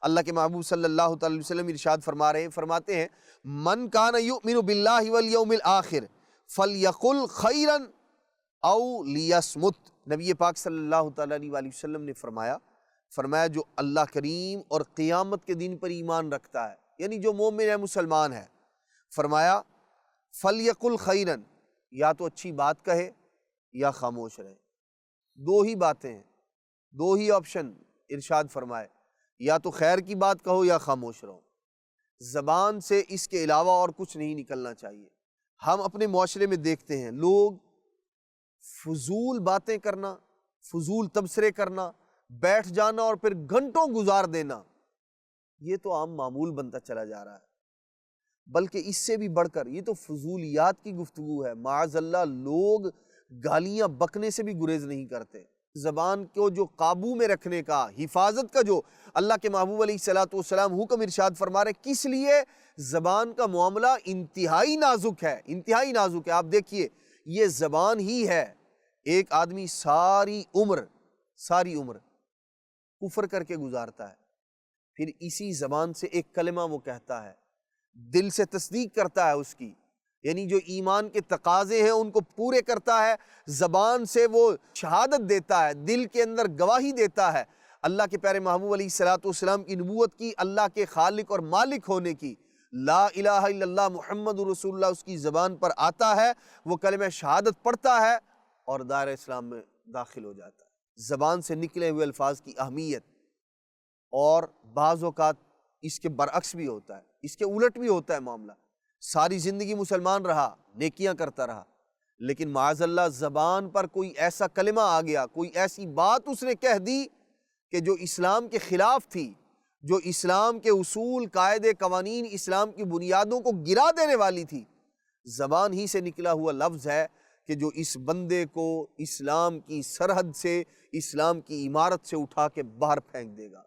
اللہ کے محبوب صلی اللہ تعالی وسلم ارشاد فرماتے ہیں من کان یؤمن باللہ والیوم الآخر فلیقل خیرا او لیصمت۔ نبی پاک صلی اللہ تعالی علیہ وسلم نے فرمایا جو اللہ کریم اور قیامت کے دن پر ایمان رکھتا ہے، یعنی جو مومن ہے، مسلمان ہے، فرمایا فلیقل خیرا، یا تو اچھی بات کہے یا خاموش رہے۔ دو ہی باتیں ہیں، دو ہی آپشن ارشاد فرمائے، یا تو خیر کی بات کہو یا خاموش رہو۔ زبان سے اس کے علاوہ اور کچھ نہیں نکلنا چاہیے۔ ہم اپنے معاشرے میں دیکھتے ہیں لوگ فضول باتیں کرنا، فضول تبصرے کرنا، بیٹھ جانا اور پھر گھنٹوں گزار دینا، یہ تو عام معمول بنتا چلا جا رہا ہے۔ بلکہ اس سے بھی بڑھ کر یہ تو فضولیات کی گفتگو ہے۔ معاذ اللہ لوگ گالیاں بکنے سے بھی گریز نہیں کرتے۔ زبان کو جو قابو میں رکھنے کا، حفاظت کا جو اللہ کے محبوب علیہ الصلوۃ والسلام حکم ارشاد فرما رہے، کس لیے؟ زبان کا معاملہ انتہائی نازک ہے، انتہائی نازک ہے۔ آپ دیکھیے یہ زبان ہی ہے، ایک آدمی ساری عمر کفر کر کے گزارتا ہے، پھر اسی زبان سے ایک کلمہ وہ کہتا ہے، دل سے تصدیق کرتا ہے اس کی، یعنی جو ایمان کے تقاضے ہیں ان کو پورے کرتا ہے، زبان سے وہ شہادت دیتا ہے، دل کے اندر گواہی دیتا ہے اللہ کے پیارے محبوب علیہ الصلوۃ والسلام کی نبوت کی، اللہ کے خالق اور مالک ہونے کی، لا الہ الا اللہ محمد رسول اللہ اس کی زبان پر آتا ہے، وہ کلمہ شہادت پڑھتا ہے اور دائرہ اسلام میں داخل ہو جاتا ہے۔ زبان سے نکلے ہوئے الفاظ کی اہمیت، اور بعض اوقات اس کے برعکس بھی ہوتا ہے، اس کے الٹ بھی ہوتا ہے معاملہ۔ ساری زندگی مسلمان رہا، نیکیاں کرتا رہا، لیکن معاذ اللہ زبان پر کوئی ایسا کلمہ آ گیا، کوئی ایسی بات اس نے کہہ دی کہ جو اسلام کے خلاف تھی، جو اسلام کے اصول، قاعدے، قوانین، اسلام کی بنیادوں کو گرا دینے والی تھی۔ زبان ہی سے نکلا ہوا لفظ ہے کہ جو اس بندے کو اسلام کی سرحد سے، اسلام کی عمارت سے اٹھا کے باہر پھینک دے گا۔